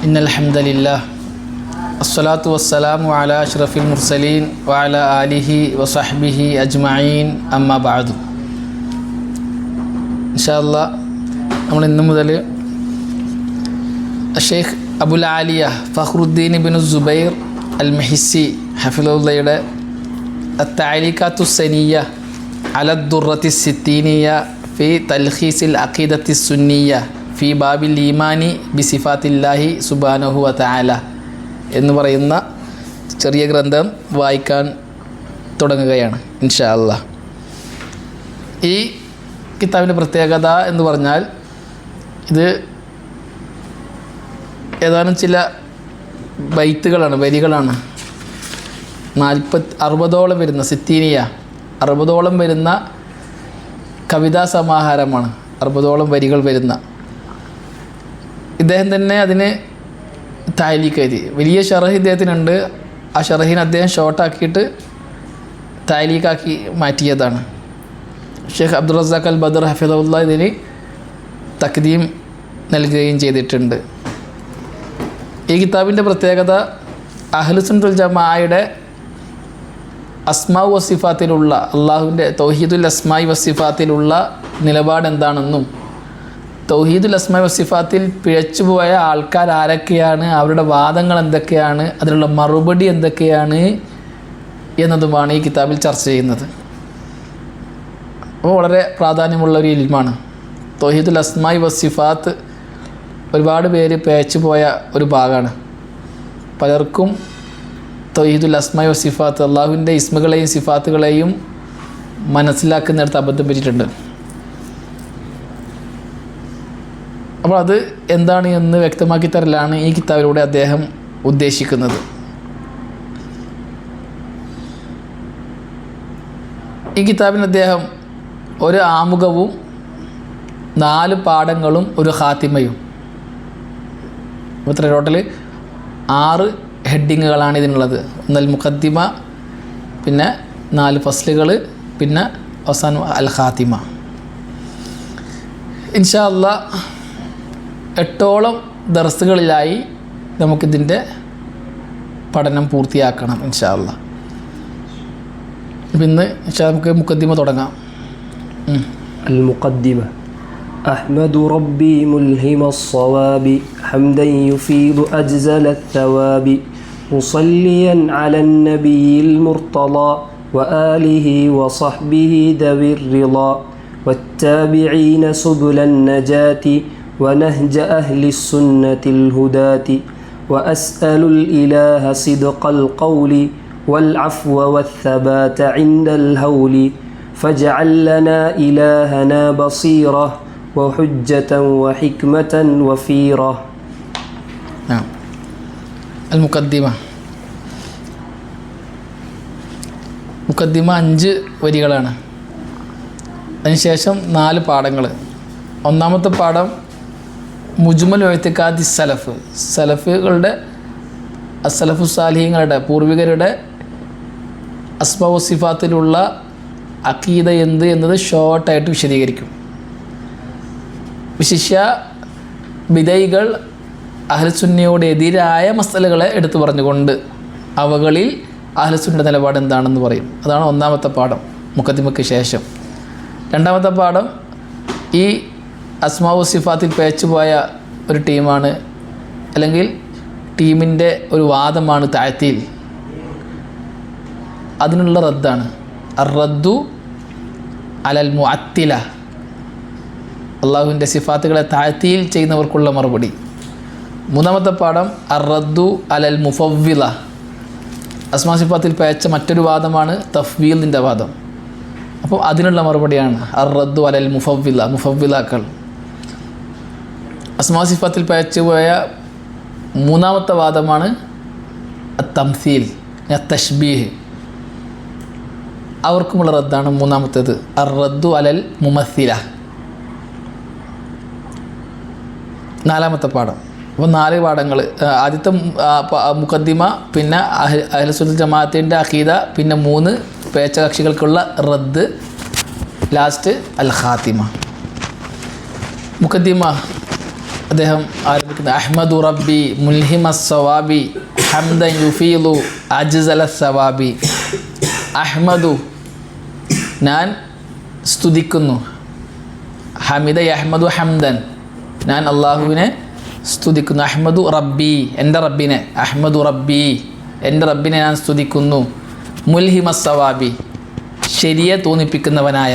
ഇന്നൽ ഹംദലില്ലാഹ് അസ്സലാത്തു വസ്സലാമു അലാ അഷ്റഫിൽ മുർസലീൻ വഅലാ ആലിഹി വസഹ്ബിഹി അജ്മഈൻ അമ്മാ ബഅദു. ഇൻഷാ അല്ലാഹ് നമ്മൾ ഇന്നു മുതൽ ഷെയ്ഖ് അബുൽ ആലിയ ഫഖ്റുദ്ദീൻ ഇബ്നു സുബൈർ അൽ മഹിസ്സി ഹഫിളഹുല്ലയുടെ അത്തഅലീഖാത്തു സനിയ്യ അല ദുർറത്തി സിത്തീനിയ ഫി തൽഖീസിൽ അഖീദത്തി സുന്നിയ ഫി ബാബിൽ ഈമാനി ബിസിഫാത്തില്ലാഹി സുബ്ഹാനഹു വ തആല എന്ന് പറയുന്ന ചെറിയ ഗ്രന്ഥം വായിക്കാൻ തുടങ്ങുകയാണ് ഇൻഷാ അല്ലാഹ്. ഈ കിതാബിൻ്റെ പ്രത്യേകത എന്ന് പറഞ്ഞാൽ ഇത് ഏതാനും ചില ബൈത്തുകളാണ്, വരികളാണ്. 60ഓളം വരുന്ന സിത്തീനിയ 60ഓളം വരുന്ന കവിതാ സമാഹാരമാണ്. 60ഓളം വരികൾ വരുന്ന ഇദ്ദേഹം തന്നെ അതിന് താലീഖ് എഴുതി. വലിയ ഷറഹ് ഇദ്ദേഹത്തിനുണ്ട്. ആ ഷറഹിനെ അദ്ദേഹം ഷോർട്ടാക്കിയിട്ട് താലീഖാക്കി മാറ്റിയതാണ്. ഷെയ്ഖ് അബ്ദുൾ റസാഖ് അൽ ബദർ ഹഫിളഹുല്ലാ ഇതിന് തഖ്ദീം നൽകുകയും ചെയ്തിട്ടുണ്ട്. ഈ കിതാബിൻ്റെ പ്രത്യേകത അഹ്ലുസുന്നത്തുൽ ജമാഅയുടെ അസ്മാഉ വസിഫാത്തിലുള്ള അള്ളാഹുവിൻ്റെ തൗഹീദുൽ അസ്മായി വസിഫാത്തിലുള്ള നിലപാട് എന്താണെന്നും തൗഹീദുൽ അസ്മായി വസിഫാത്തിൽ പിഴച്ചുപോയ ആൾക്കാർ ആരൊക്കെയാണ്, അവരുടെ വാദങ്ങൾ എന്തൊക്കെയാണ്, അതിനുള്ള മറുപടി എന്തൊക്കെയാണ് എന്നതുമാണ് ഈ കിതാബിൽ ചർച്ച ചെയ്യുന്നത്. അപ്പോൾ വളരെ പ്രാധാന്യമുള്ള ഒരു ഇൽമാണ് തൗഹീദുൽ അസ്മായി വസിഫാത്ത്. ഒരുപാട് പേര് പിഴച്ചുപോയ ഒരു ഭാഗമാണ്. പലർക്കും തൗഹീദുൽ അസ്മായി വസിഫാത്ത് അള്ളാഹുവിൻ്റെ ഇസ്മുകളെയും സിഫാത്തുകളെയും മനസ്സിലാക്കുന്നിടത്ത് അബദ്ധം പറ്റിയിട്ടുണ്ട്. അപ്പോൾ അത് എന്താണ് എന്ന് വ്യക്തമാക്കി തരലാണ് ഈ കിതാബിലൂടെ അദ്ദേഹം ഉദ്ദേശിക്കുന്നത്. ഈ കിതാബിന് അദ്ദേഹം ഒരു ആമുഖവും 4 പാഠങ്ങളും ഒരു ഖാത്തിമയും, ഇത്ര ടോട്ടൽ 6 ഹെഡിങ്ങുകളാണ് ഇതിനുള്ളത്. ഒന്നൽ മുഖദ്ദിമ, പിന്നെ 4 ഫസ്ലുകൾ, പിന്നെ അവസാനം അൽ ഖാത്തിമ. ഇൻഷാ അല്ലാഹ് 8ഓളം ദർസുകളിലായി നമുക്കിതിൻ്റെ പഠനം പൂർത്തിയാക്കണം ഇൻഷാ അല്ലാഹ്. ഇന്ന് നമുക്ക് മുഖദ്ദിമ തുടങ്ങാം. അൽ മുഖദ്ദിമ. أحمد ربي ملهم الصواب حمدا يفيض أجزل الثواب مصليا على النبي المرتضى وآله وصحبه ذوي الرضا والتابعين سبل النجاة ونهج أهل السنة الهداة وأسأل الإله صدق القول والعفو والثبات عند الهول فاجعل لنا إلهنا بصيرة وحجة وحكمة وفيرة. نعم. المقدمة. മുഖദ്ദിമ 5 വരികളാണ്. അതിനുശേഷം 4 പാഠങ്ങൾ. ഒന്നാമത്തെ പാഠം മുജ്മൽ ഇഅ്തിഖാദി സലഫ്, സലഫുകളുടെ അസ്സലഫു സാലിഹീങ്ങളുടെ പൂർവികരുടെ അസ്മാഉ സിഫാത്തിലുള്ള അഖീദ എന്ത് എന്നത് ഷോർട്ടായിട്ട് വിശദീകരിക്കും. വിശിഷ്യ ബിദൈകൾ അഹ്ലുസുന്നയോട് എതിരായ മസലകളെ എടുത്തു പറഞ്ഞുകൊണ്ട് അവകളിൽ അഹ്ലുസുന്നയുടെ നിലപാട് എന്താണെന്ന് പറയും. അതാണ് ഒന്നാമത്തെ പാഠം മുഖദ്ദിമയ്ക്ക് ശേഷം. രണ്ടാമത്തെ പാഠം ഈ അസ്മാഉ സിഫാത്തിൽ പേച്ചുപോയ ഒരു ടീമാണ്, അല്ലെങ്കിൽ ടീമിൻ്റെ ഒരു വാദമാണ് തഅ്തീൽ. അതിനുള്ള റദ്ദാണ് അർ-റദ്ദു അലൽ മുഅത്തില, അള്ളാഹുവിൻ്റെ സിഫാത്തുകളെ തഅ്തീൽ ചെയ്യുന്നവർക്കുള്ള മറുപടി. മൂന്നാമത്തെ പാഠം അർ-റദ്ദു അലൽ മുഫവ്വിള, അസ്മാ സിഫാത്തിൽ പേച്ച മറ്റൊരു വാദമാണ് തഫ്വീലിൻ്റെ വാദം. അപ്പോൾ അതിനുള്ള മറുപടിയാണ് അർ-റദ്ദു അലൽ മുഫവ്വിള, മുഫവ്വിളാക്കൾ. അസ്മാ സിഫാത്തിൽ പേച്ചുപോയ മൂന്നാമത്തെ വാദമാണ് തംസീൽ, തഷ്ബീഹ്. അവർക്കുമുള്ള റദ്ദാണ് മൂന്നാമത്തേത് അർ-റദ്ദു അലൽ മുമസ്സില. നാലാമത്തെ പാഠം. അപ്പോൾ 4 പാഠങ്ങൾ. ആദ്യത്തെ മുഖദ്ദിമ, പിന്നെ അഹ്ലുസുന്നത്ത് ജമാഅത്തിൻ്റെ അഖീദ, പിന്നെ 3 പേച്ച കക്ഷികൾക്കുള്ള റദ്ദ്, ലാസ്റ്റ് അൽ ഖാത്തിമ. മുഖദ്ദിമ അദ്ദേഹം ആരംഭിക്കുന്നത് അഹ്മദു റബ്ബി മുൽഹിമസ്സവാബി ഹംദൻ യുഫീലു അജ്സല സവാബി. അഹ്മദു ഞാൻ സ്തുതിക്കുന്നു, ഹമിദ യഹ്മദു ഹംദൻ ഞാൻ അള്ളാഹുവിനെ സ്തുതിക്കുന്നു. അഹ്മദു റബ്ബി എൻ്റെ റബ്ബിനെ, അഹ്മദു റബ്ബി എൻ്റെ റബ്ബിനെ ഞാൻ സ്തുതിക്കുന്നു. മുൽഹിമസ്സവാബി ശരിയെ തോന്നിപ്പിക്കുന്നവനായ,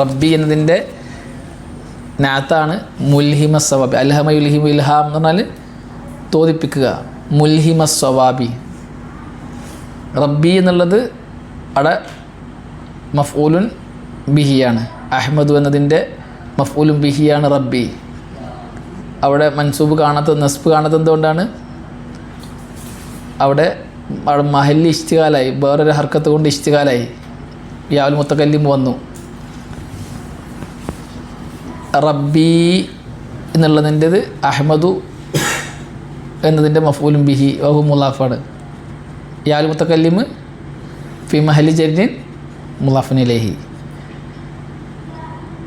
റബ്ബി എന്നതിൻ്റെ നാത്താണ് മുൽഹിമസ്സവാബി. അൽഹമ യുൽഹിമു ഇൽഹാം എന്ന് പറഞ്ഞാൽ തോന്നിപ്പിക്കുക. മുൽഹിമസ്സവാബി റബ്ബി എന്നുള്ളത് അവിടെ മഫ്ഊലുൻ ബിഹിയാണ്. അഹ്മദു എന്നതിൻ്റെ മഫ്ഊലുൻ ബിഹിയാണ് റബ്ബി. അവിടെ മൻസൂബ് കാണാത്തത്, നസ്ബ് കാണാത്തത് എന്തുകൊണ്ടാണ്? അവിടെ മഹല്ലി ഇഷ്തിഗാലായി, വേറൊരു ഹർക്കത്ത് കൊണ്ട് ഇഷ്തിഗാലായി, യാഉൽ മുത്തകല്ലിം വന്നു. റബ്ബി എന്നുള്ളതിൻ്റെത് അഹ്മദു എന്നതിൻ്റെ മഫ്ഊലുൻ ബിഹി വഹു മുലാഫാണ്. യാഉൽ മുത്തകല്ലിം ഫി മഹല്ലി ജർരിൻ മുലാഫുൻ ഇലൈഹി.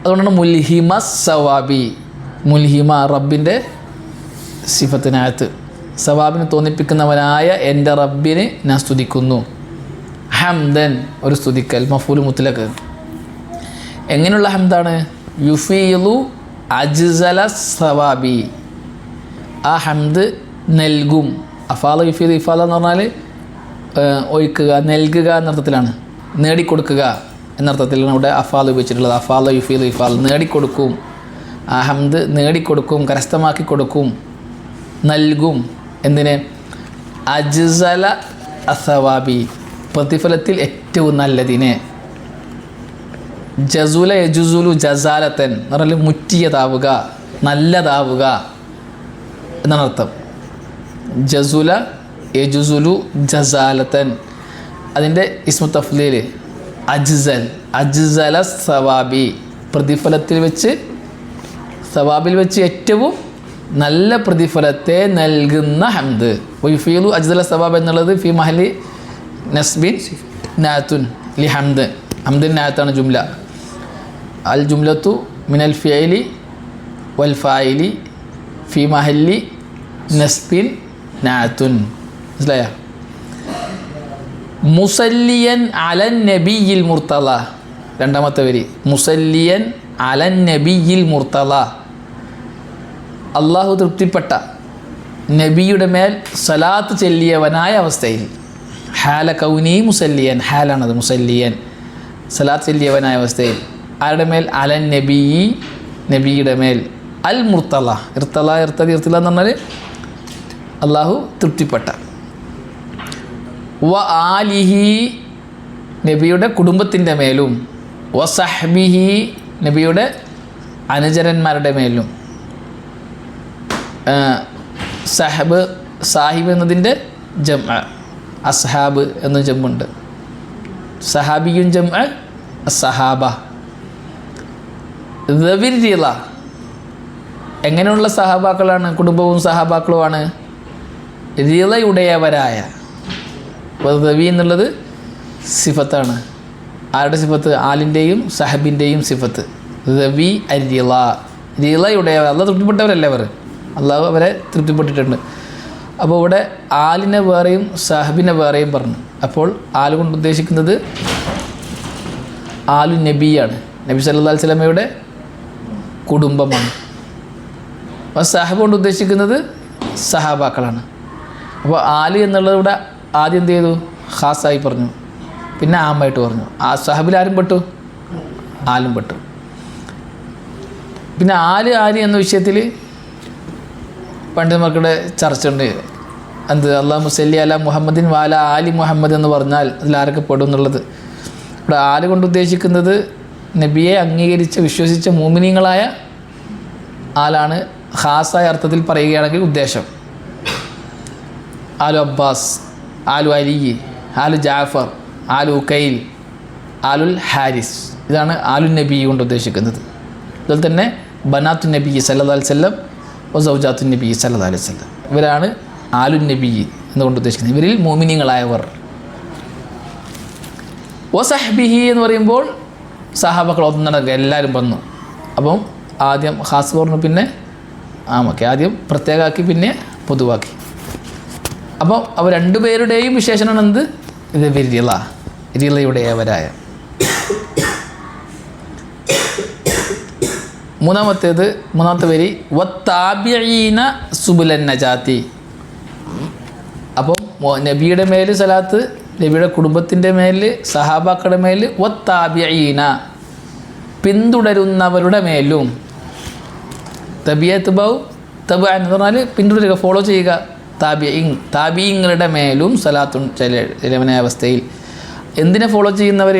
അതുകൊണ്ടാണ് മുൽഹിമ സവാബി. മുൽഹിമ റബ്ബിൻ്റെ സിഫത്തിനകത്ത് സവാബിന് തോന്നിപ്പിക്കുന്നവനായ എൻ്റെ റബ്ബിനെ ഞാൻ സ്തുതിക്കുന്നു. ഹംദൻ ഒരു സ്തുതിക്കൽ, മഫൂൽ മുത്ലഖ്. എങ്ങനെയുള്ള ഹംദാണ്? യുഫീലു അജ്സല സവാബി. ആ ഹംദ് നൽകും. അഫാല യുഫീൽ, ഇഫാല എന്ന് പറഞ്ഞാൽ ഒഴിക്കുക, നൽകുക എന്നർത്ഥത്തിലാണ്, നേടിക്കൊടുക്കുക എന്നർത്ഥത്തിലാണ് ഇവിടെ അഫാൽ ഉപയോഗിച്ചിട്ടുള്ളത്. അഫാല യുഫീൽ ഇഫാൽ, നേടിക്കൊടുക്കും. ആ ഹംദ് നേടിക്കൊടുക്കും, കരസ്ഥമാക്കി കൊടുക്കും, നൽകും. എന്തിന്? അജ്സല അസവാബി പ്രതിഫലത്തിൽ ഏറ്റവും നല്ലതിനെ. ജസുല യജുസുലു ജസാലത്തൻ എന്ന് പറഞ്ഞാൽ മുറ്റിയതാവുക, നല്ലതാവുക എന്നാണ് അർത്ഥം. ജസുല യജുസുലു ജസാലത്തൻ അതിൻ്റെ ഇസ്മു തഫ്ലീൽ അജ്സൽ, അജ്സല സവാബി പ്രതിഫലത്തിൽ വെച്ച്, സവാബിൽ വെച്ച് ഏറ്റവും നല്ല പ്രതിഫലത്തെ നൽകുന്ന ഹംദ്. വയുഫീലു അജ്സല സവാബ് എന്നുള്ളത് ഫി മഹലി നസ്ബിൻ നാത്തുൻ ലി ഹംദ്. ഹംദിൻ നാത്താണ് ജുംല. അൽ ജുംലത്തു മിനൽ ഫിഅലി വൽ ഫായിലി ഫി മഹല്ലി നസ്ബിൻ നാത്തുൻ. മനസ്സിലായ? മുസല്ലിയൻ അലൻ നബിയിൽ മുർത്തല. രണ്ടാമത്തെ വരി മുസല്ലിയൻ അലൻ നബിയിൽ മുർത്തല. അള്ളാഹു തൃപ്തിപ്പെട്ട നബിയുടെ മേൽ സലാത്ത് ചൊല്ലിയവനായ അവസ്ഥയിൽ. ഹാല കൗനി മുസല്ലിയൻ, ഹാലാണത് മുസല്ലിയൻ, സലാത്ത് ചൊല്ലിയവനായ അവസ്ഥയിൽ. ആരുടെ മേൽ? അലൻ നബി, നബിയുടെ മേൽ. അൽ മുർത്തല, ഇർത്തല ഇർത്തല ഇർത്തല എന്ന് പറഞ്ഞാൽ അള്ളാഹു തൃപ്തിപ്പെട്ട. വ ആലിഹി നബിയുടെ കുടുംബത്തിൻ്റെ മേലും. വ സഹ്ബിഹി നബിയുടെ അനുചരന്മാരുടെ മേലും. സഹബ് സാഹിബ് എന്നതിൻ്റെ ജംഅ, അസ്ഹാബ് എന്ന ജമ്മുണ്ട്. സഹാബിയും ജംഅ സഹാബ. ദവിരില എങ്ങനെയുള്ള സഹാബാക്കളാണ്? കുടുംബവും സഹാബാക്കളുമാണ് റിളയുടയവരായ. ദവി എന്നുള്ളത് സിഫത്താണ്. ആരുടെ സിഫത്ത്? ആലിൻ്റെയും സഹബിൻ്റെയും സിഫത്ത്. ദവി അരിള, റിളയുടയവർ. അള്ളാഹ് തൃപ്തിപ്പെട്ടവരല്ലേ അവർ, അള്ളാഹു അവരെ തൃപ്തിപ്പെട്ടിട്ടുണ്ട്. അപ്പോൾ ഇവിടെ ആലിനെ വേറെയും സഹബിനെ വേറെയും പറഞ്ഞു. അപ്പോൾ ആല് കൊണ്ട് ഉദ്ദേശിക്കുന്നത് ആലു നബിയാണ്, നബി സല്ലല്ലാഹു അലൈഹി വസല്ലമയുടെ കുടുംബമാണ്. അപ്പോൾ സഹബ് കൊണ്ട് ഉദ്ദേശിക്കുന്നത് സഹാബാക്കളാണ്. അപ്പോൾ ആല് എന്നുള്ളത് ഇവിടെ ആദ്യം എന്ത് ചെയ്തു? ഖാസായി പറഞ്ഞു, പിന്നെ ആമായിട്ട് പറഞ്ഞു. ആ സഹബിൽ ആരും പെട്ടു? ആലും പെട്ടു. പിന്നെ ആല് എന്ന വിഷയത്തിൽ പണ്ഡിതന്മാർക്കിടെ ചർച്ചയുണ്ട്. എന്ത്? അല്ലാഹു സല്ലി അലാ മുഹമ്മദിൻ വാല ആലി മുഹമ്മദ് എന്ന് പറഞ്ഞാൽ അതിലാരൊക്കെ പെടും എന്നുള്ളത്. ഇവിടെ ആല് കൊണ്ട് ഉദ്ദേശിക്കുന്നത് നബിയെ അംഗീകരിച്ച് വിശ്വസിച്ച മുഅ്മിനീങ്ങളായ ആലാണ് ഖാസായ അർത്ഥത്തിൽ പറയുകയാണെങ്കിൽ ഉദ്ദേശം. ആലു അബ്ബാസ്, ആലു അലി, ആലു ജാഫർ, ആലു ഉക്കൈൽ, ആലുൽ ഹാരിസ്, ഇതാണ് ആലു നബി കൊണ്ട് ഉദ്ദേശിക്കുന്നത്. അതുപോലെ തന്നെ ബനാത്തു നബി സല്ലല്ലാഹു അലൈഹി വസല്ലം സൗജാത്തു നബി സല്ലല്ലാഹു അലൈഹി വസല്ലം, ഇവരാണ് ആലു നബി എന്നുകൊണ്ട് ഉദ്ദേശിക്കുന്നത്. ഇവരിൽ മുഅ്മിനീങ്ങളായവർ. വസഹ്ബിഹി എന്ന് പറയുമ്പോൾ സഹാബാക്കൾ ഒന്നടങ്കം എല്ലാവരും വന്നു. അപ്പം ആദ്യം ഖാസ് പറഞ്ഞു, പിന്നെ ആമൊക്കെ ആദ്യം പ്രത്യേകമാക്കി പിന്നെ പൊതുവാക്കി. അപ്പോൾ അവർ രണ്ടുപേരുടെയും വിശേഷണമാണ് എന്ത്? ഇത് വിരിള, വിരിളയുടേവരായ. മൂന്നാമത്തെ വരി വത്താബിഈന സുബുലൻ നജാത്തി. അപ്പം നബിയുടെ മേൽ സലാത്ത്, നബിയുടെ കുടുംബത്തിൻ്റെ മേൽ, സഹാബാക്കളുടെ മേൽ, വത്താബിഈന പിന്തുടരുന്നവരുടെ മേലും. തബിയത്ത് ബൗ തബ് എന്ന് പറഞ്ഞാൽ പിന്തുടരുക, ഫോളോ ചെയ്യുക. താബിഈങ്ങളുടെ മേലും സലാത്തും ചിലവനായ അവസ്ഥയിൽ. എന്തിനെ ഫോളോ ചെയ്യുന്നവർ?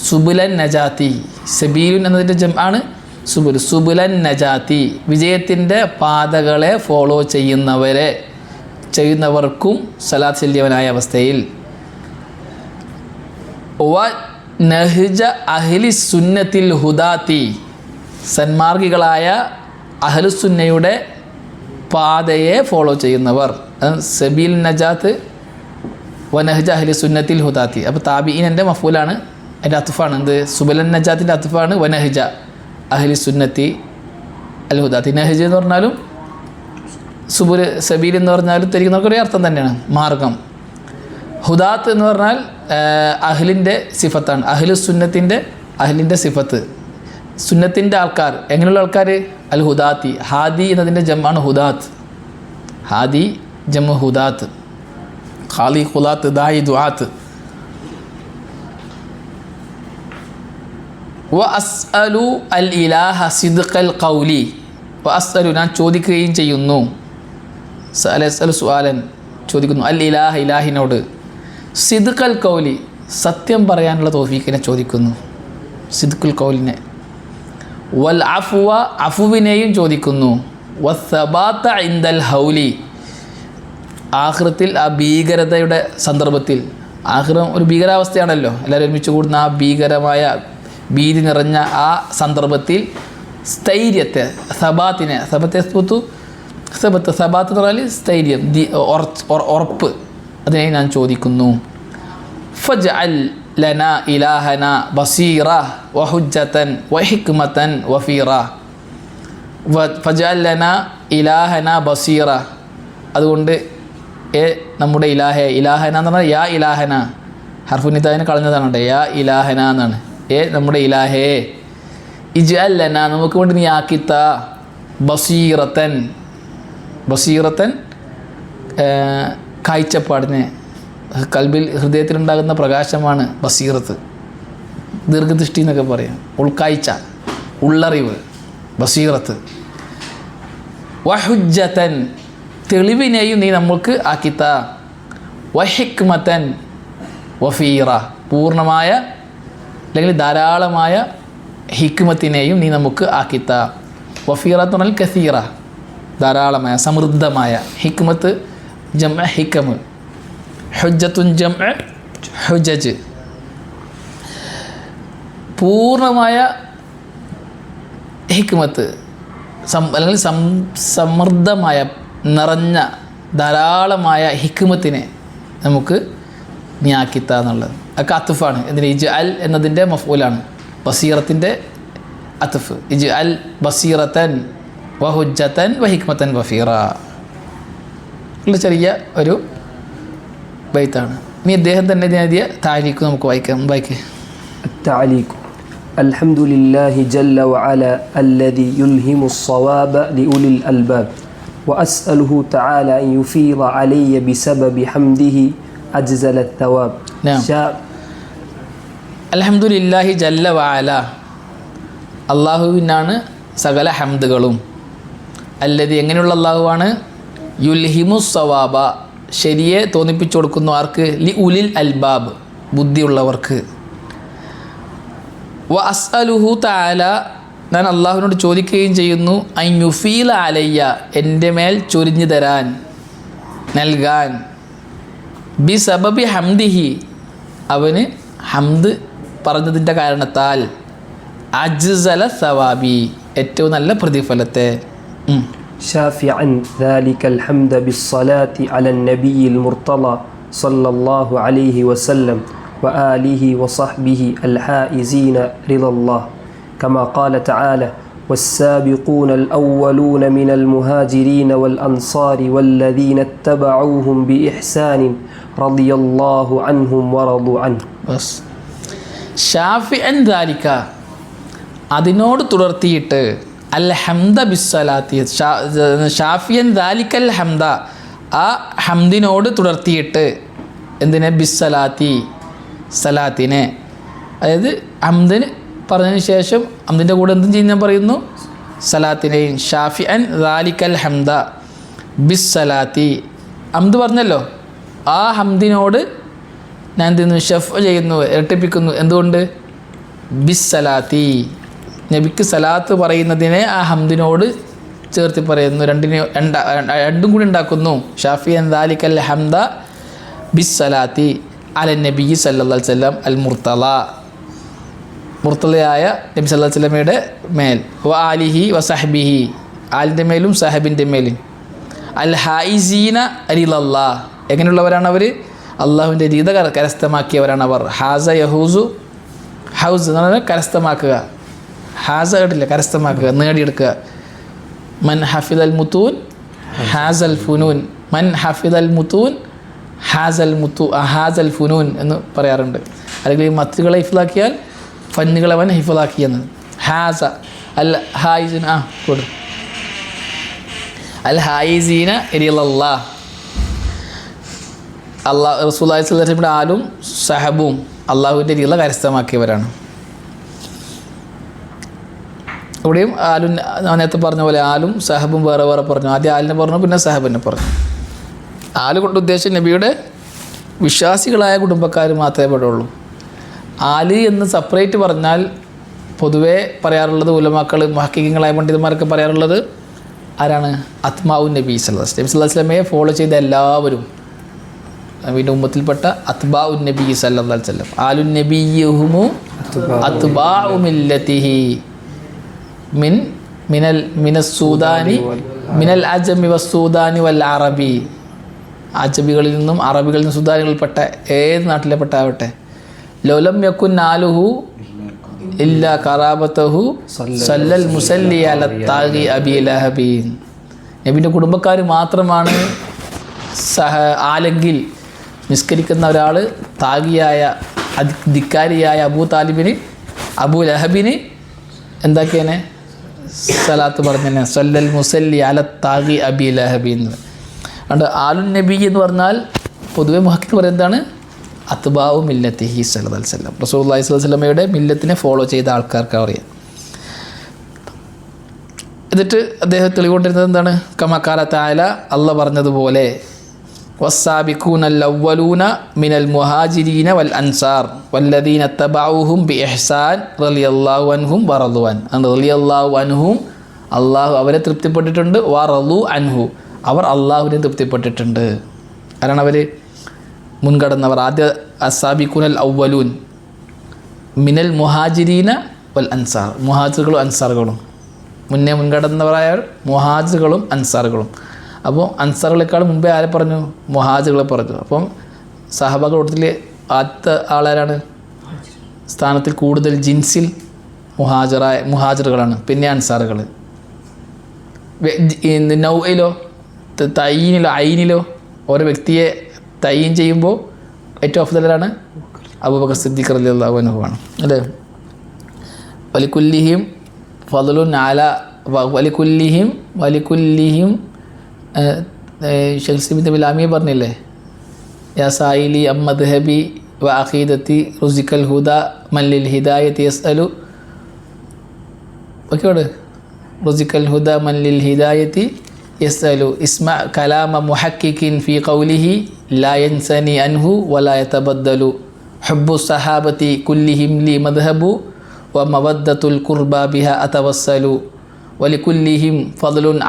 സുബുലൻ നജാത്തി. സബീലുൻ എന്നതിൻ്റെ ജംആണ് സുബുൽ. സുബുലൻ നജാത്തി വിജയത്തിൻ്റെ പാതകളെ ഫോളോ ചെയ്യുന്നവർക്കും സലാത്ത് ചെല്ലിയവനായ അവസ്ഥയിൽ. വ നഹ്ജ അഹ്ലി സുന്നത്തിൽ ഹുദാത്തി സന്മാർഗികളായ അഹ്ലുസുന്നയുടെ പാതയെ ഫോളോ ചെയ്യുന്നവർ. സബീൽ നജാത്ത് വ നഹ്ജ അഹ്ലി സുന്നത്തിൽ ഹുദാത്തി. അപ്പോൾ താബിഈൻ്റെ മഫൂലാണ്, അതിൻ്റെ അത്ഫാണ് എന്ത്? സുബുലൻ നജാത്തിൻ്റെ അത്ഫാണ് വ നഹ്ജ അഹ്ലി സുന്നത്തി അൽ ഹുദാത്തി. നഹ്ജ് എന്ന് പറഞ്ഞാലും സുബുൽ, സബീൽ എന്ന് പറഞ്ഞാലും തിരിക്കുന്നവർക്ക് ഒരേ അർത്ഥം തന്നെയാണ്, മാർഗം. ഹുദാത്ത് എന്ന് പറഞ്ഞാൽ അഹ്ലിൻ്റെ സിഫത്താണ്. അഹ്ലു സുന്നത്തിൻ്റെ, അഹ്ലിൻ്റെ സിഫത്ത്, സുന്നത്തിൻ്റെ ആൾക്കാർ. എങ്ങനെയുള്ള ആൾക്കാർ? അൽ ഹുദാത്തി. ഹാദി എന്നതിൻ്റെ ജമ്മാണ് ഹുദാത്ത്. ഹാദി ജമ്മു ഹുദാത്ത്. ഖാലി ഖുലാത്ത് ദായി ദുആത്ത്. വ അസ്അലു അൽ ഇലാഹ സിദ്ഖൽ ഖൗലി. വ അസ്അലു ഞാൻ ചോദിക്കുകയും ചെയ്യുന്നു. അസ്അലു സുആലൻ ചോദിക്കുന്നു. അൽ ഇലാഹ ഇലാഹിനോട്. സിദ്ഖൽ ഖൗലി സത്യം പറയാനുള്ള തൗഫീഖിനെ ചോദിക്കുന്നു, സിദ്ഖുൽ ഖൗലിനെ. വൽ അഫ്വ അഫുവിനെയും ചോദിക്കുന്നു. വസ്സബാത ഇൻദൽ ഹൗലി ആഖിറത്തിൽ ആ ഭീകരതയുടെ സന്ദർഭത്തിൽ. ആഖിറം ഒരു ഭീകരാവസ്ഥയാണല്ലോ, എല്ലാവരും ഒരുമിച്ച് കൂടുന്ന ആ ഭീകരമായ ഭീതി നിറഞ്ഞ ആ സന്ദർഭത്തിൽ സ്ഥൈര്യത്തെ, സബാത്തിനെ, സബാത്ത് എന്ന് പറഞ്ഞാൽ സ്ഥൈര്യം, ഉറപ്പ്, അതിനെ ഞാൻ ചോദിക്കുന്നു. ഫജ്അൽ ലനാ ഇലാഹന ബസീറ വഹുജ്ജതൻ വഹിക്മതൻ വഫീറ. ഫജ്അൽ ലനാ ഇലാഹന ബസീറ. അതുകൊണ്ട് നമ്മുടെ ഇലാഹന എന്ന് പറഞ്ഞാൽ യാ ഇലാഹന, ഹർഫുനിതാവിനെ കളഞ്ഞതാണ് കേട്ടോ, യാ ഇലാഹന എന്നാണ്. നമ്മുടെ ഇലാഹേ. ഇജ്അൽ ലനാ നമുക്ക് വേണ്ടി നീ ആക്കിത്ത ബസീറത്തൻ. ബസീറത്തൻ കാഴ്ചപ്പാടിനെ, കൽബിൽ ഹൃദയത്തിലുണ്ടാകുന്ന പ്രകാശമാണ് ബസീറത്ത്. ദീർഘദൃഷ്ടി എന്നൊക്കെ പറയാം. ഉൾക്കാഴ്ച, ഉള്ളറിവ്, ബസീറത്ത്. വഹുജ്ജതൻ തെളിവിനെയും നീ നമ്മൾക്ക് ആക്കിത്ത. വഹിക്മതൻ വഫീറ പൂർണ്ണമായ അല്ലെങ്കിൽ ധാരാളമായ ഹിക്മത്തിനെയും നീ നമുക്ക് ആക്കിത്ത. വഫീറ എന്ന് പറഞ്ഞാൽ കസീറ ധാരാളമായ, സമൃദ്ധമായ. ഹിക്മത്ത് ജംഅ ഹിക്കമ്. ഹുജ്ജത്തുൻ ജംഅ ഹുജജ്. പൂർണ്ണമായ ഹിക്മത്ത് അല്ലെങ്കിൽ സമൃദ്ധമായ, നിറഞ്ഞ, ധാരാളമായ ഹിക്മത്തിനെ നമുക്ക് നീ ആക്കിത്ത എന്നുള്ളത്. ഒക്കെ അത്ഫാണ്. എന്തിന്? ഇജ്അൽ എന്നതിൻ്റെ മഫ്ഊലാണ്, ബസീറത്തിൻ്റെ അത്ഫ്. ഇജ്അൽ ബസീറത്തൻ വഹുജ്ജതൻ വഹിക്മതൻ വഫീറ ഉള്ള ചെറിയ ഒരു ബൈത്താണ്. ഇനി അദ്ദേഹം തന്നെ എഴുതിയ താരീഖ് നമുക്ക് വായിക്കാം. التعليق. الحمد لله جل وعلا الذي يلهم الصواب لأولي الألباب وأسأله تعالى أن يفيض علي بسبب حمده أجزل الثواب. نعم. الحمد لله جل وعلا അള്ളാഹുവിനാണ് സകല ഹംദുകളും. അല്ലതി എങ്ങനെയുള്ള അള്ളാഹുവാണ്? യുൽഹിമു സവാബ ശരിയെ തോന്നിപ്പിച്ചു കൊടുക്കുന്നു. ആർക്ക്? ലി ഉലിൽ അൽബാബ് ബുദ്ധിയുള്ളവർക്ക്. വ അസ്അലുഹു തആല ഞാൻ അള്ളാഹുവിനോട് ചോദിക്കുകയും ചെയ്യുന്നു. അൻ യുഫീല അലയ്യ എൻ്റെ മേൽ ചൊരിഞ്ഞു തരാൻ, നൽകാൻ. ബി സബബി ഹംദിഹി അവന് ഹംദ് പറഞ്ഞതിൻ്റെ കാരണത്താൽ. അജ്സല സവാബി ഏറ്റവും നല്ല പ്രതിഫലത്തെ. شافعا ذلك الحمد بالصلاة على النبي المرتضى صلى الله عليه وسلم وآله وصحبه الحائزين رضا الله كما قال تعالى والسابقون الأولون من المهاجرين والأنصار والذين اتبعوهم بإحسان رضي الله عنهم ورضوا عنه. ബസ് ഷാഫിഅൻ ദാലിക, അതിനോട് തുടർത്തിയിട്ട് അൽ ഹംദ ബിസ്സലാത്തി, ഷാഫിയൻ ദാലിക്കൽ ഹംദ, ആ ഹംദിനോട് തുടർത്തിയിട്ട് എന്തിനെ? ബിസ്സലാത്തി, സലാത്തിനെ. അതായത് ഹംദിന് പറഞ്ഞതിന് ശേഷം ഹംദിൻ്റെ കൂടെ എന്തും ചെയ്യാൻ പറയുന്നു? സലാത്തിനെയും. ഷാഫിഅൻ ദാലിക്കൽ ഹംദ ബിസ്സലാത്തി, ഹംദ് പറഞ്ഞല്ലോ, ആ ഹംദിനോട് ഞാൻ എന്ത് ചെയ്യുന്നു? ഷഫ് ചെയ്യുന്നു, ഇരട്ടിപ്പിക്കുന്നു. എന്തുകൊണ്ട്? ബിസ്സലാത്തി, നബിക്ക് സലാത്ത് പറയുന്നതിനെ ആ ഹംദിനോട് ചേർത്തി പറയുന്നു, രണ്ടും കൂടി ഉണ്ടാക്കുന്നു. ഷാഫിയൻ ദാലിക്കൽ ഹംദ ബിസ്സലാത്തി അലൻ നബി സല്ലല്ലാഹു അലൈഹി വസല്ലം അൽ മുർത്തള, മുർത്തളയായ നബി സല്ലല്ലാഹു അലൈഹി വസല്ലമയുടെ മേൽ, വ ആലിഹി വസഹ്ബിഹി, ആലിൻ്റെ മേലും സഹബിൻ്റെ മേലും, അൽ ഹായിസീന അലിലല്ലാ, എങ്ങനെയുള്ളവരാണ് അവർ? അള്ളാഹുവിൻ്റെ രീത കരസ്ഥമാക്കിയവരാണ് അവർ. ഹാസ യഹൂസു, ഹൗസ് എന്ന് പറഞ്ഞാൽ കരസ്ഥമാക്കുക, ഹാസ കേട്ടില്ല, കരസ്ഥമാക്കുക, നേടിയെടുക്കുക. മൻ ഹഫിദൽ മുത്തൂൻ ഹാസൽ ഫുനൂൻ, മൻ ഹഫിദൽ മുത്തൂൻ ഹാസൽ ഫുനൂൻ എന്ന് പറയാറുണ്ട്. അല്ലെങ്കിൽ ഈ മത്തുകളെ ഹിഫ്ലാക്കിയാൽ ഫന്നുകളെ അവൻ ഹിഫ്ലാക്കിയെന്ന്. ഹാസ അൽ ഹായിസിൻ കൊടു അൽ ഹായിസീന ഇരിയല്ലാ, അള്ളാഹ് റസൂലുള്ളാഹി സ്വല്ലല്ലാഹു അലൈഹി വസല്ലമയുടെ ആലും സഹബും അള്ളാഹുവിൻ്റെ രീതി കരസ്ഥമാക്കിയവരാണ്. ഇവിടെയും ആലും നേരത്തെ പറഞ്ഞ പോലെ ആലും സഹബും വേറെ വേറെ പറഞ്ഞു. ആദ്യം ആലിനെ പറഞ്ഞു, പിന്നെ സഹബിനെ പറഞ്ഞു. ആല് കൊണ്ട് ഉദ്ദേശം നബിയുടെ വിശ്വാസികളായ കുടുംബക്കാർ മാത്രമേ പെടുള്ളൂ. ആല് എന്ന് സെപ്പറേറ്റ് പറഞ്ഞാൽ പൊതുവേ പറയാറുള്ളത്, ഉലമാക്കൾ മുഹഖിഖീങ്ങളായ പണ്ഡിതന്മാരൊക്കെ പറയാറുള്ളത് ആരാണ്? അത്മാഉൻ നബി സല്ലല്ലാഹു അലൈഹി വസല്ലമയെ ഫോളോ ചെയ്ത എല്ലാവരും, നബിയുടെ ഉമ്മത്തിൽപ്പെട്ട അത്ബാഉൻ നബി സല്ലല്ലാഹു അലൈഹി വസല്ലം. ആലുൻ നബിയ്യുഹുമു അത്ബാഉ മില്ലതിഹി മിനൽ അജമി വസ്സൂദാനി വൽ അറബി, അജബികളിൽ നിന്നും അറബികളിൽ നിന്നും സുദാനികളിൽപ്പെട്ട ഏത് നാട്ടിലെ പെട്ടാവട്ടെ. ലൗലം യകുൻ നാലുഹു ഇല്ലാ ഖറാബതഹു സല്ലൽ മുസല്ലി അല താഗി അബി ലഹബീൻ, നബിൻ്റെ കുടുംബക്കാർ മാത്രമാണ് ആലെങ്കിൽ നിസ്കരിക്കുന്ന ഒരാൾ താഗിയായ ധിക്കാരിയായ അബൂ താലിബിന്, അബൂ ലഹബിന് എന്താക്കിയേനെ? സലാത്ത് പറഞ്ഞേനെ. സല്ലൽ മുസല്ലി അല താഗി അബി ലഹബി എന്ന്. അതുകൊണ്ട് ആലുൻ നബി എന്ന് പറഞ്ഞാൽ പൊതുവെ മുഹഖിഖ് പറയുന്നതാണ് അത്ബാഉ മില്ലത്തിഹി സല്ലല്ലാഹു അലൈഹി വസല്ലം, റസൂലുള്ളാഹി സ്വല്ലല്ലാഹു അലൈഹി വസല്ലമയുടെ മില്ലത്തിനെ ഫോളോ ചെയ്ത ആൾക്കാർക്ക് അറിയാം. എന്നിട്ട് അദ്ദേഹം തെളിവുകൊണ്ടിരുന്നത് എന്താണ്? കമാ ഖാല തആല, അല്ലാഹ് പറഞ്ഞതുപോലെ, വസ്സാബിഖൂനൽ അവ്വലൂന മിനൽ മുഹാജിരീന വൽ അൻസാർ വല്ലദീന തബഉഹും ബിഇഹ്സാൻ റളിയല്ലാഹു അൻഹും വറളു അൻ. റളിയല്ലാഹു അൻഹും, അള്ളാഹു അവരെ തൃപ്തിപ്പെട്ടിട്ടുണ്ട്, വറളു അൻഹു, അവർ അള്ളാഹുവിനെ തൃപ്തിപ്പെട്ടിട്ടുണ്ട്. ആരാണ് അവർ? മുൻകടന്നവർ. ആദ്യ അസ്സാബിഖൂനൽ അവ്വലൂൻ മിനൽ മുഹാജിരീന വൽ അൻസാർ, മുഹാജിറുകളും അൻസാറുകളും. മുന്നേ മുൻകടന്നവരായ മുഹാജിറുകളും അൻസാറുകളും. അപ്പോൾ അൻസാറുകളെക്കാൾ മുമ്പേ ആരെ പറഞ്ഞു? മുഹാജിറുകളെ പറഞ്ഞു. അപ്പം സഹബാക്കൾ കൂട്ടത്തിൽ ആദ്യത്തെ ആളാരാണ്? സ്ഥാനത്തിൽ കൂടുതൽ ജിൻസിൽ മുഹാജിറുകളാണ്, പിന്നെ അൻസാറുകൾ. നൗയിലോ തയ്യീനിലോ ഐനിലോ ഓരോ വ്യക്തിയെ തയ്യീൻ ചെയ്യുമ്പോൾ ഏറ്റവും അഫ്ദലാണ് അബൂബക്കർ സിദ്ദീഖ് റളിയല്ലാഹു അൻഹു ആണ്, അല്ലേ? വലിക്കുല്ലിഹിം ഫദ്ലുൻ അല വലിക്കുല്ലിഹിം ഷെഖ്സിബിൻ്റെ ബിലാമിയെ പറഞ്ഞില്ലേ, യാ സായിലി അമ്മദ്ഹബി വ അഖീദത്തി റുസിക്കൽ ഹുദ മല്ലിൽ ഹിദായത്തി യസ്അലു, ഓക്കെ, റുസിക്കൽ ഹുദ മല്ലിൽ ഹിദായത്തി യസ്അലു ഇസ്മ കലാമ മുഹക്കിക്കിൻ ഫി ഖൗലിഹി ലാ യൻസനി അൻഹു വലാ യതബദ്ദലു ഹുബ്ബു സഹാബത്തി കുല്ലിഹിം ലി മദ്ഹബു വ മവദ്ദത്തുൽ ഖുർബ ബിഹ അതവസ്സലു വലിക്കുല്ലിഹിം ഫദ്ലുൻ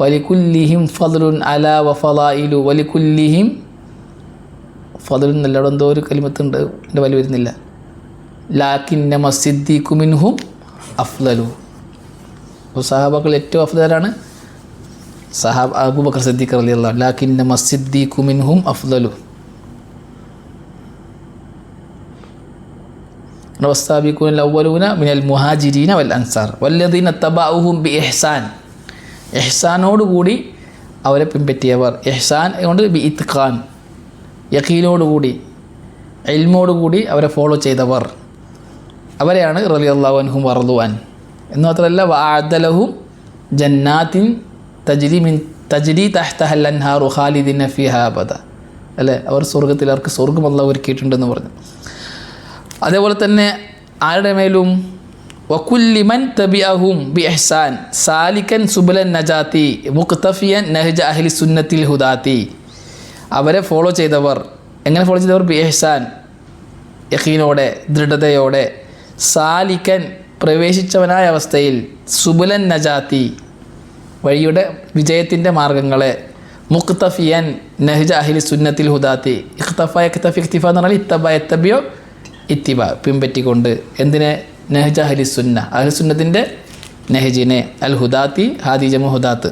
വലിക്കുല്ലിഹിം ഫദ്ലുൻ അലാ വ ഫളായിലു വലിക്കുല്ലിഹിം ഫദ്ലുൻ എന്നല്ല, എന്തോ ഒരു കലിമത്തുണ്ട്, എൻ്റെ വലിയ വരുന്നില്ല. ലാകിന്നമ സിദ്ദീഖു മിൻഹും അഫ്ളലു, അപ്പോൾ സഹാബാക്കൾ ഏറ്റവും അഫ്ളലാണ് അബൂബക്കർ സിദ്ദീഖ് റളിയല്ലാഹു അൻഹു. ലാകിന്നമ സിദ്ദീഖു മിൻഹും അഫ്ളലു. വസ്സാബിഖൂനൽ അവ്വലൂന മിനൽ മുഹാജിരീന വൽ അൻസാർ വല്ലദീന തബഅൂഹും ബിഇഹ്സാൻ. ഇഹ്സാനോടുകൂടി അവരെ പിൻപറ്റിയവർ. ഇഹ്സാൻ കൊണ്ട് ബി ഇത്ഖാൻ, യഖീനോടുകൂടി ഇൽമോടുകൂടി അവരെ ഫോളോ ചെയ്തവർ, അവരെയാണ് റളിയല്ലാഹു അൻഹും വറദുഅൻ. എന്ന് മാത്രമല്ല വഅഅദലഹും ജന്നാത്തിൻ തജ്രി തഹ്തഹൽ അൻഹാറു ഖാലിദിന ഫീഹാ അബദ. അല്ലേ, അവർ സ്വർഗ്ഗത്തിൽ അവർക്ക് സ്വർഗ്ഗം അല്ലാഹു ഒരുക്കിയിട്ടുണ്ടെന്ന് പറഞ്ഞു. അതേപോലെ തന്നെ ആരുടെ മേലും വകുല്ലി മൻ തബിഅഹും ബി ഇഹ്സാൻ സാലിക്കൻ സുബലൻ നജാത്തി മുഖ്തഫിയൻ നഹ്ജ അഹ്ലി സുന്നത്തിൽ ഹുദാത്തി. അവരെ ഫോളോ ചെയ്തവർ, എങ്ങനെ ഫോളോ ചെയ്തവർ? ബി ഇഹ്സാൻ, യഖീനോടെ, ദൃഢതയോടെ, സാലിക്കൻ പ്രവേശിച്ചവനായ അവസ്ഥയിൽ, സുബുലൻ നജാത്തി വഴിയുടെ വിജയത്തിൻ്റെ മാർഗങ്ങളെ, മുഖ്തഫിയൻ നഹ്ജ അഹ്ലി സുന്നത്തിൽ ഹുദാത്തി. ഇഖ്തഫ യഖ്തഫി ഇഖ്തിഫ എന്ന് പറഞ്ഞാൽ ഇത്തബ യത്തബിയോ ഇത്തിബ, പിൻപറ്റിക്കൊണ്ട്. എന്തിനെ? നഹ്ജ അഹ്ലി സുന്ന, അഹ്ലി സുന്നത്തിൻ്റെ നഹ്ജിനെ. അൽ ഹുദാത്തി ഹാദി ജമു ഹുദാത്ത്.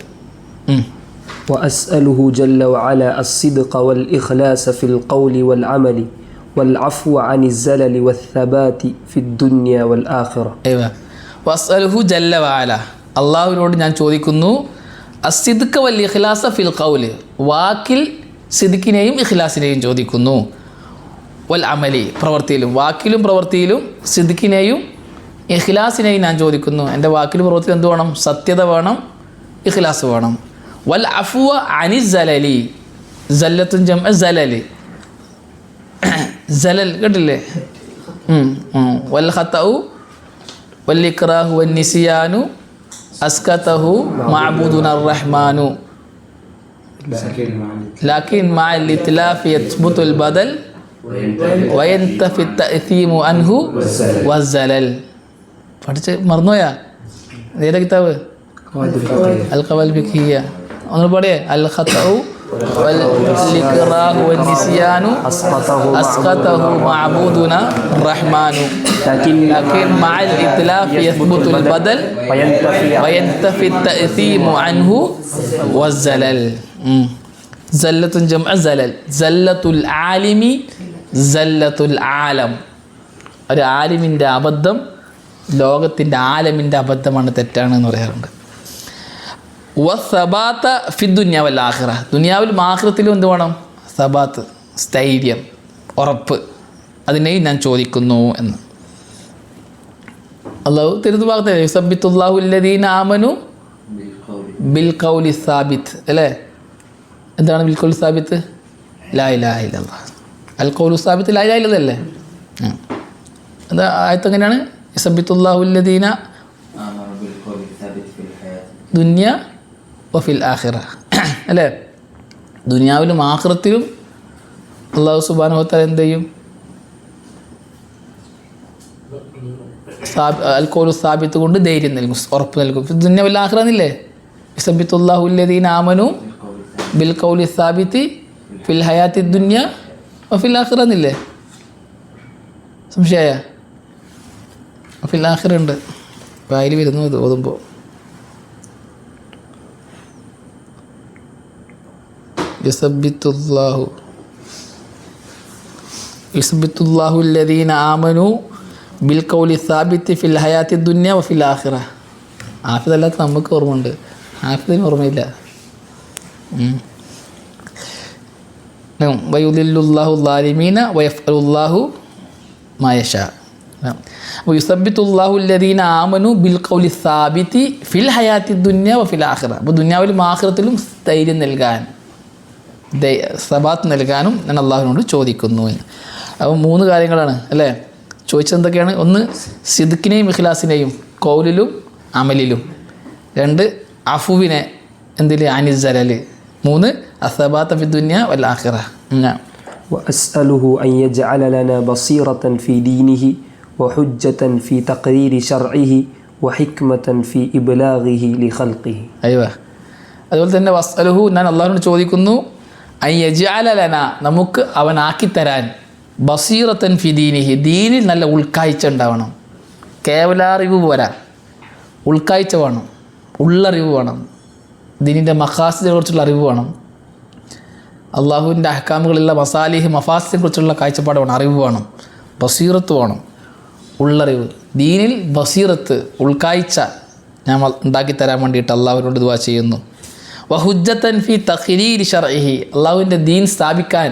وأسأله جل وعلا الصدق والإخلاص في القول والعمل والعفو عن الزلل والثبات في الدنيا والآخرة. വസ്അലുഹു ജല്ല വഅല, അള്ളാഹുവിനോട് ഞാൻ ചോദിക്കുന്നു അസ്സിദ്ഖ വൽ ഇഖ്ലാസ ഫിൽ ഖൗല്, വാക്കിൽ സിദ്ഖിനെയും ഇഖ്ലാസിനെയും ചോദിക്കുന്നു. വൽ അമലി, പ്രവൃത്തിയിലും, വാക്കിലും പ്രവൃത്തിയിലും സിദ്ഖിനെയും ഇഖ്ലാസിനെയും ഞാൻ ചോദിക്കുന്നു. എൻ്റെ വാക്കിലും പ്രവൃത്തിയിലും എന്ത് വേണം? സത്യത വേണം, ഇഖ്ലാസ് വേണം. വൽ അഫ്വ അനി സലലി, സല്ലത്തുൻ ജംഅ സലലി, സലൽ കേട്ടില്ലേ? വൽ ഖതഉ വൽ ഇക്റാഹു വൻ നിസിയാനു അസ്കതഹു മഅബൂദുന റഹ്മാനു ലാകിൻ മഅൽ ഇത്ലാഫി യത്ബുതുൽ ബദൽ വയന്തഫി തഅ്തീമു അൻഹു വസ്സലൽ. പഠിച്ച് മറന്നുപോയാ? ഏതാ കിതാബ്? അൽ ഖവാൽ ഫിഖിയ. ഒന്ന് പാടിയേ. അൽ ഖതഉ വൽ ഇക്റാഹു വൻ നിസിയാനു അസ്കതഹു മഅബൂദുന റഹ്മാനു ലാകിൻ മഅൽ ഇത്ലാഫി യത്ബുതുൽ ബദൽ വയന്തഫി തഅ്തീമു അൻഹു വസ്സലൽ. സല്ലത്തുൻ ജംഅ സലൽ. സല്ലത്തുൽ ആലിമി സല്ലത്തുൽ ആലം. ഒരു ആലിമിൻ്റെ അബദ്ധം ലോകത്തിൻ്റെ ആലമിൻ്റെ അബദ്ധമാണ്, തെറ്റാണ് എന്ന് പറയാറുണ്ട്. വസബാത്ത ഫി ദുനിയ വൽ ആഖിറ, ദുനിയാവിലും ആഖിറത്തിലും എന്ത് വേണം? സബാത്ത്, സ്ഥൈര്യം, ഉറപ്പ്. അതിനെയും ഞാൻ ചോദിക്കുന്നു എന്ന് അള്ളാഹു തിരുതു ഭാഗത്ത് യുസബ്ബിത്തുല്ലാഹു അല്ലദീന ആമനു ബിൽ ഖൗലി സാബിത്ത്. അല്ലേ, എന്താണ് ബിൽ ഖൗലി സാബിത്ത്? ലാ ഇലാഹ ഇല്ലല്ലാഹ്. അൽ ഖൗലു സാബിത്ത് ലാ ഇലാഹ ഇല്ലല്ലാഹ് അല്ലേ? അത് ആയത്ത് എങ്ങനെയാണ്? യുസബ്ബിത്തുല്ലാഹു അല്ലദീന ദുനിയ വഫിൽ ആഖിറ. അല്ലേ, ദുനിയാവിലും ആഖിറത്തിലും അള്ളാഹു സുബ്ഹാനഹു വ തആല എന്ത് ചെയ്യും? അൽ ഖൗലു സാബിത്ത് കൊണ്ട് ധൈര്യം നൽകും, ഉറപ്പ് നൽകും. ദുനിയ വൽ ആഖിറ എന്നില്ലേ? യുസബ്ബിത്തുല്ലാഹു അല്ലദീന ആമനു ബിൽ ഖൗലി സാബിത്തി ഫിൽ ഹയാത്തി ദുനിയ വഫിൽ ആഖിറ എന്നില്ലേ? സംശയമായ? ഫിൽ ആഖിറ ഉണ്ട്, വായിൽ വരുന്നു ഇത് ഓതുമ്പോൾ. യുസബ്ബിത്തുല്ലാഹു അല്ലദീന ആമനു ബിൽ ഖൗലി സാബിത്തി ഫിൽ ഹയാത്തി ദുനിയ വഫിൽ ആഖിറ. ഹാഫിദല്ലാത്ത നമുക്ക് ഓർമ്മയുണ്ട്, ഹാഫിദിന് ഓർമ്മയില്ല. വയുദില്ലുല്ലാഹു ളാലിമീന വയഫ്അലുല്ലാഹു മാ യശാ. അപ്പോൾ യുസബ്ബിത്തുല്ലാഹു അല്ലദീന ആമനു ബിൽ ഖൗലി സാബിത്തി ഫിൽ ഹയാത്തി ദുനിയ വഫിൽ ആഖിറ. അപ്പോൾ ദുനിയാവിലും ആഖിറത്തിലും ധൈര്യം നൽകാൻ, സബാത്ത് നൽകാനും ഞാൻ അള്ളാഹുവിനോട് ചോദിക്കുന്നു എന്ന്. അപ്പോൾ 3 കാര്യങ്ങളാണ് അല്ലേ ചോദിച്ചത്? എന്തൊക്കെയാണ്? 1 സിദ്ഖിനെയും ഇഖ്ലാസിനെയും ഖൗലിലും അമലിലും. 2 അഫുവിനെ എന്തിൽ? അനിസലൽ. 3 അസബാത്ത ഫി ദുനിയ വൽ ആഖിറ. وأسأله أن يجعل لنا بصيرة في دينه وحجة في تقرير شرعه وحكمة في إبلاغه لخلقه. أيوة. അതുപോലെ തന്നെ വസ്അലുഹു, ഞാൻ അള്ളാഹുവിനോട് ചോദിക്കുന്നു അൻ യജ്അല ലനാ, നമുക്ക് അവനാക്കി തരാൻ, ബസീറത്തൻ ഫി ദീനിഹി, ദീനിൽ നല്ല ഉൾക്കാഴ്ച ഉണ്ടാവണം. കേവല അറിവ് പോരാ, ഉൾക്കാഴ്ച വേണം, ഉള്ളറിവ് വേണം. ദീനിൻ്റെ മഖാസിദിനെ കുറിച്ചുള്ള അറിവ് വേണം. അള്ളാഹുവിൻ്റെ അഹ്കാമുകളുള്ള മസാലിഹ് മഫാസിദിനെ കുറിച്ചുള്ള കാഴ്ചപ്പാട് വേണം, അറിവ് വേണം, ബസീറത്ത് വേണം. ഉള്ളറിവ്, ദീനിൽ ബസീറത്ത്, ഉൾക്കാഴ്ച ഞാൻ ഉണ്ടാക്കിത്തരാൻ വേണ്ടിയിട്ട് അള്ളാഹുവിനോട് ദുആ ചെയ്യുന്നു. വഹുജ്ജത്തൻ ഫി തഖ്രീരി ശർഇഹി, അള്ളാഹുവിൻ്റെ ദീൻ സ്ഥാപിക്കാൻ,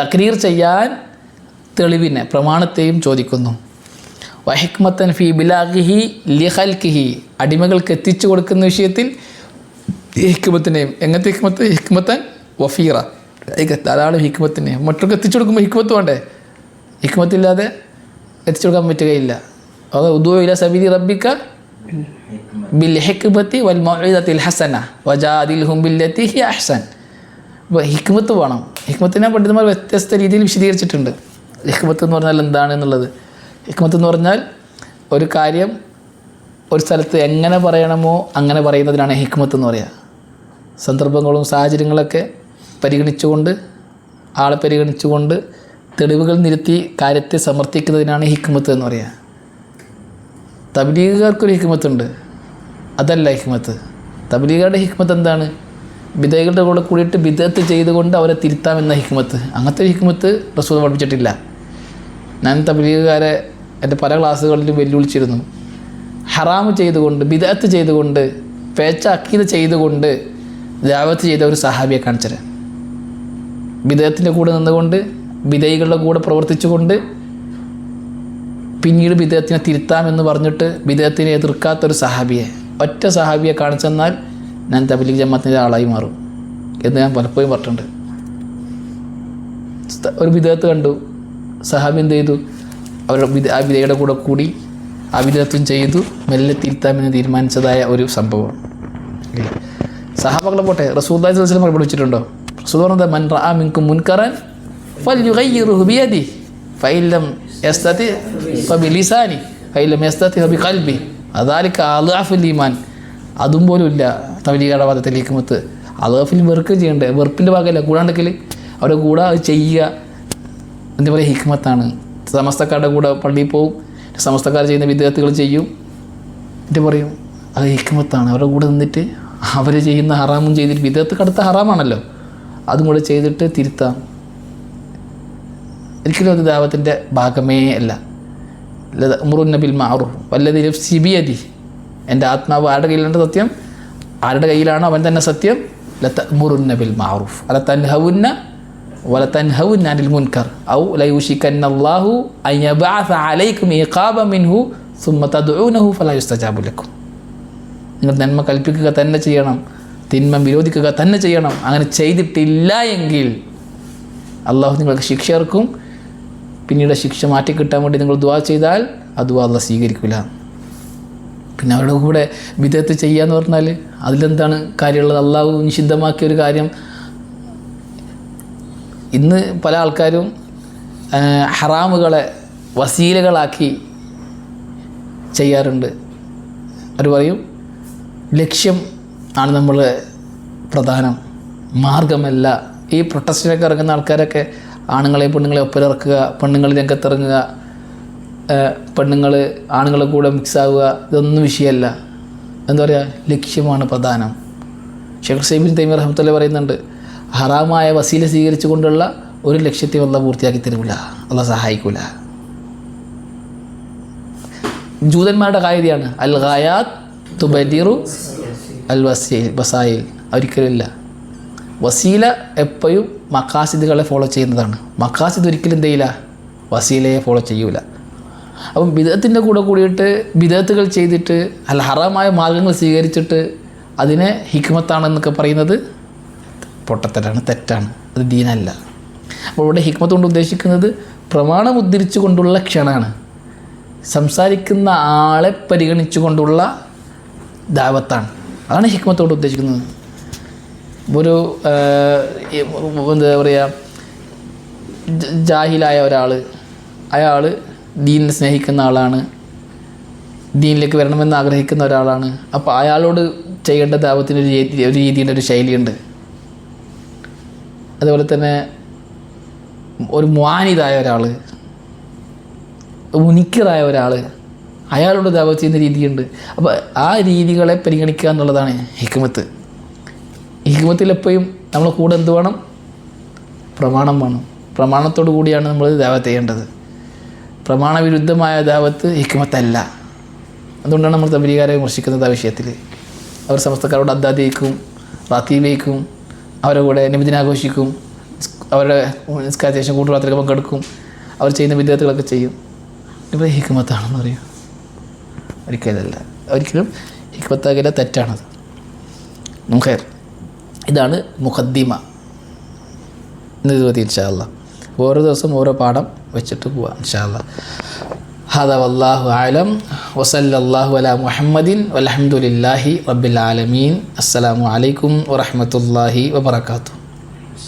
തക്രീർ ചെയ്യാൻ തെളിവിനെ, പ്രമാണത്തെയും ചോദിക്കുന്നു. വഹിക്മത്തൻ ഫി ബിലാഗിഹി ലിഖൽക്കിഹി, അടിമകൾക്ക് എത്തിച്ചു കൊടുക്കുന്ന വിഷയത്തിൽ ഹിക്മത്തിനെയും. എങ്ങനത്തെ ഹിക്മത്ത്? ഹിക്മത്തൻ വഫീറ, ധാരാളം ഹിക്മത്തിനെ. മറ്റൊക്കെ എത്തിച്ചു കൊടുക്കുമ്പോൾ ഹിക്മത്ത് വേണ്ടേ? ഹിക്മത്തില്ലാതെ എത്തിച്ചു കൊടുക്കാൻ പറ്റുകയില്ല. അത് ഉദൂ ഇലാ സബീലി റബ്ബിക ബിൽ ഹിക്മത്തി വൽ മൗഇദത്തിൽ ഹസന വജാദിൽഹും ബില്ലത്തി ഹിയ അഹ്സൻ. അപ്പോൾ ഹിക്മത്ത് വേണം. ഹിക്മത്തിനെ പണ്ഡിതന്മാർ വ്യത്യസ്ത രീതിയിൽ വിശദീകരിച്ചിട്ടുണ്ട്. ഹിക്മത്ത് എന്ന് പറഞ്ഞാൽ എന്താണ് എന്നുള്ളത്. ഹിക്മത്ത് എന്ന് പറഞ്ഞാൽ ഒരു കാര്യം ഒരു സ്ഥലത്ത് എങ്ങനെ പറയണമോ അങ്ങനെ പറയുന്നതിനാണ് ഹിക്മത്ത് എന്ന് പറയുക. സന്ദർഭങ്ങളും സാഹചര്യങ്ങളൊക്കെ പരിഗണിച്ചുകൊണ്ട്, ആളെ പരിഗണിച്ചുകൊണ്ട് തെളിവുകൾ നിരത്തി കാര്യത്തെ സമർത്ഥിക്കുന്നതിനാണ് ഹിക്മത്ത് എന്ന് പറയുക. തബ്ലീഗുകാർക്കൊരു ഹിക്മത്തുണ്ട്, അതല്ല ഹിക്മത്ത്. തബ്ലീഗുകാരുടെ ഹിക്മത്ത് എന്താണ്? ബിദഅകളുടെ കൂടെ കൂടിയിട്ട് ബിദഅത്ത് ചെയ്തുകൊണ്ട് അവരെ തിരുത്താമെന്ന ഹിക്മത്ത്. അങ്ങനത്തെ ഒരു ഹിക്മത്ത് റസൂൽ പഠിപ്പിച്ചിട്ടില്ല. ഞാൻ തബ്ലീഗുകാരെ എൻ്റെ പല ക്ലാസ്സുകളിലും വെല്ലുവിളിച്ചിരുന്നു. ഹറാമ് ചെയ്തുകൊണ്ട്, ബിദഅത്ത് ചെയ്തുകൊണ്ട്, പേച്ച അക്കീദ ചെയ്തുകൊണ്ട് ദഅവത്ത് ചെയ്ത ഒരു സഹാബിയെ കാണിച്ചത്. ബിദഅത്തിൻ്റെ കൂടെ നിന്നുകൊണ്ട്, ബിദഅകളുടെ കൂടെ പ്രവർത്തിച്ചുകൊണ്ട് പിന്നീട് ബിദഅത്തിനെ തിരുത്താമെന്ന് പറഞ്ഞിട്ട് ബിദഅത്തിനെ എതിർക്കാത്തൊരു സഹാബിയെ, ഒറ്റ സഹാബിയെ കാണിച്ചെന്നാൽ ഞാൻ തബ്ലീഗ് ജമാഅത്തിൻ്റെ ആളായി മാറും എന്ന് ഞാൻ പലപ്പോഴും പറഞ്ഞിട്ടുണ്ട്. ഒരു ബിദഅത്ത് കണ്ടു, സഹാബി എന്ത് ചെയ്തു? അവരുടെ ആ ബിദഅയുടെ കൂടെ കൂടി ആ ബിദഅത്തും ചെയ്തു മെല്ലെ തിരുത്താമെന്ന് തീരുമാനിച്ചതായ ഒരു സംഭവം. സഹാബകളെ പോട്ടെ, റസൂലുള്ളാഹി സ്വല്ലല്ലാഹു അലൈഹി വസല്ലം പഠിപ്പിച്ചിട്ടുണ്ടോ? റസൂൽ പറഞ്ഞത് മൻ റഅ മിൻകും മുൻകറൻ ഫൽയുഗയ്യിറുഹു ബിയദിഹി ഫഇൻ ലം യസ്തതി ഫബിലിസാനി ഫഇൻ ലം യസ്തതി ഫബിഖൽബി അദാലിക അദ്അഫുൽ ഈമാൻ. അതും പോലും ഇല്ല തബ്ലീഗുകാരുടെ വാദത്തിൽ ഹിക്മത്ത്. അദ്അഫിൽ വെറുക്കുകയും ചെയ്യണ്ടേ? വെറുപ്പിൻ്റെ ഭാഗമല്ല, കൂടാണ്ടെങ്കിൽ അവരുടെ കൂടെ അത് ചെയ്യുക എന്താ പറയുക? ഹിക്മത്താണ്. സമസ്തക്കാരുടെ കൂടെ പള്ളിയിൽ പോവും, സമസ്തക്കാർ ചെയ്യുന്ന വിദ്യാർത്ഥികൾ ചെയ്യും, എന്നിട്ട് പറയും അത് ഹിക്മത്താണ്. അവരുടെ കൂടെ നിന്നിട്ട് അവർ ചെയ്യുന്ന ഹറാമും ചെയ്തിട്ട്, വിദ്യാർത്ഥിക്ക് അടുത്ത ഹറാമാണല്ലോ, അതും കൂടെ ചെയ്തിട്ട് തിരുത്താം. ഒരിക്കലും അത് ദഅവത്തിൻ്റെ ഭാഗമേ അല്ല. ഉംറുന്ന ബിൽ മഅറൂഫ് വല്ലദി നഫ്സി ബിയദി, എൻ്റെ ആത്മാവ് ആരുടെ കയ്യിലുണ്ട് സത്യം, ആരുടെ കയ്യിലാണോ അവൻ തന്നെ സത്യം. ലതഅ്മുറുന്ന ബിൽ മഅറൂഫ് വലതൻഹവുന്ന വലതൻഹവുന്ന അനിൽ മുൻകർ ഔ ലയുഷിക്കന്നല്ലാഹു അൻ യബഅസ അലൈക്കും ഇഖാബൻ മിൻഹു സുമ്മ തദ്ഊനഹു ഫലാ യുസ്തജാബു ലക്കും. നിങ്ങൾ നന്മ കൽപ്പിക്കുക തന്നെ ചെയ്യണം, തിന്മ വിരോധിക്കുക തന്നെ ചെയ്യണം. അങ്ങനെ ചെയ്തിട്ടില്ല എങ്കിൽ അള്ളാഹു നിങ്ങൾക്ക് ശിക്ഷ ഇറക്കും. പിന്നീട് ശിക്ഷ മാറ്റിക്കിട്ടാൻ വേണ്ടി നിങ്ങൾ ദുആ ചെയ്താൽ ആ ദുആ അള്ളാഹ് സ്വീകരിക്കില്ല. പിന്നെ അവരുടെ കൂടെ ബിദഅത്ത് ചെയ്യുക എന്ന് പറഞ്ഞാൽ അതിലെന്താണ് കാര്യമുള്ളത്? അള്ളാഹു നിഷിദ്ധമാക്കിയ ഒരു കാര്യം. ഇന്ന് പല ആൾക്കാരും ഹറാമുകളെ വസീലകളാക്കി ചെയ്യാറുണ്ട്. അവർ പറയും ലക്ഷ്യം ആണ് നമ്മൾ പ്രധാനം, മാർഗമല്ല. ഈ പ്രൊട്ടസ്റ്റിനൊക്കെ ഇറങ്ങുന്ന ആൾക്കാരൊക്കെ ആണുങ്ങളെ പെണ്ണുങ്ങളെ ഒപ്പരിറക്കുക, പെണ്ണുങ്ങൾ രംഗത്തിറങ്ങുക, പെണ്ണുങ്ങൾ ആണുങ്ങളെ കൂടെ മിക്സാവുക, ഇതൊന്നും വിഷയമല്ല. എന്താ പറയുക? ലക്ഷ്യമാണ് പ്രധാനം. ഷെയ്ഖ് സൈബിൻ തൈമി റഹ്മത്തുള്ളാഹി പറയുന്നുണ്ട്, ഹറാമായ വസീല സ്വീകരിച്ചു കൊണ്ടുള്ള ഒരു ലക്ഷ്യത്തെ അല്ലാഹു പൂർത്തിയാക്കി തരില്ല, അല്ലാഹു സഹായിക്കൂല. ജൂതന്മാരുടെ കായികയാണ് അൽ ഗായാത്ത് തുബദിറു അൽ വസായിൽ. ഒരിക്കലുമില്ല. വസീല എപ്പോഴും മക്കാസിദുകളെ ഫോളോ ചെയ്യുന്നതാണ്. മക്കാസിദ് ഒരിക്കലും എന്ത് ചെയ്യില്ല? വസീലയെ ഫോളോ ചെയ്യൂല. അപ്പം ബിദഅത്തിൻ്റെ കൂടെ കൂടിയിട്ട് ബിദഅത്തുകൾ ചെയ്തിട്ട് അല്ല ഹറാമായ മാർഗങ്ങൾ സ്വീകരിച്ചിട്ട് അതിനെ ഹിക്മത്താണെന്നൊക്കെ പറയുന്നത് പൊട്ടത്തരാണ്, തെറ്റാണ്. അത് ദീനല്ല. അപ്പോൾ ഇവിടെ ഹിക്മത്ത് കൊണ്ട് ഉദ്ദേശിക്കുന്നത് പ്രമാണം ഉദ്ധരിച്ചു കൊണ്ടുള്ള ക്ഷണമാണ്. സംസാരിക്കുന്ന ആളെ പരിഗണിച്ചു കൊണ്ടുള്ള ദഅവത്താണ്. അതാണ് ഹിക്മത്തോട് ഉദ്ദേശിക്കുന്നത്. ഒരു എന്താ പറയുക, ജാഹിലായ ഒരാൾ, അയാൾ ദീനിനെ സ്നേഹിക്കുന്ന ആളാണ്, ദീനിലേക്ക് വരണമെന്ന് ആഗ്രഹിക്കുന്ന ഒരാളാണ്. അപ്പോൾ അയാളോട് ചെയ്യേണ്ട ദഅവത്തിന് ഒരു രീതിയുടെ ഒരു ശൈലിയുണ്ട്. അതുപോലെ തന്നെ ഒരു മുആനിദായ ഒരാൾ, മുനിക്കറായ ഒരാൾ, അയാളോട് ദഅവത്ത് ചെയ്യുന്ന രീതിയുണ്ട്. അപ്പോൾ ആ രീതികളെ പരിഗണിക്കുക എന്നുള്ളതാണ് ഹിക്മത്ത്. ഹിക്മത്തിൽ എപ്പോഴും നമ്മളെ കൂടെ എന്ത് വേണം? പ്രമാണം വേണം. പ്രമാണത്തോടു കൂടിയാണ് നമ്മൾ ദഅവത്ത് ചെയ്യേണ്ടത്. പ്രമാണവിരുദ്ധമായ ദാവത്ത് ഹിക്മത്തല്ല. അതുകൊണ്ടാണ് നമ്മൾ തബ്ലീഗുകാരെ വിമർശിക്കുന്നത് ആ വിഷയത്തിൽ. അവർ സമസ്തക്കാരോട് അദ്ദാദിക്കും റാത്തീബയ്ക്കും അവരുടെ കൂടെ നബിദിനാഘോഷിക്കും, അവരുടെ നിസ്കാരത്തിന് ശേഷം കൂട്ടുറാത്രിക്ക് പങ്കെടുക്കും, അവർ ചെയ്യുന്ന വിദ്യാർത്ഥികളൊക്കെ ചെയ്യും. ഇപ്പോൾ ഹിക്മത്താണെന്ന് പറയും. ഒരിക്കലല്ല, ഒരിക്കലും ഹിക്മത്താകില്ല, തെറ്റാണത്. ഖൈർ, ഇതാണ് മുഖദ്ദിമ. ഇന്ന് മതി ഇൻഷാ അല്ലാഹ്. ഓരോ ദിവസം ഓരോ പാഠം വെച്ചിട്ട് പോവാം ഇൻഷാ അല്ലാഹ്. ഹാദാ വല്ലാഹു അഅലം വസല്ലല്ലാഹു അലാ മുഹമ്മദിൻ വൽഹംദുലില്ലാഹി റബ്ബിൽ ആലമീൻ. അസ്സലാമു അലൈക്കും വറഹ്മത്തുള്ളാഹി വബറകാതുഹു.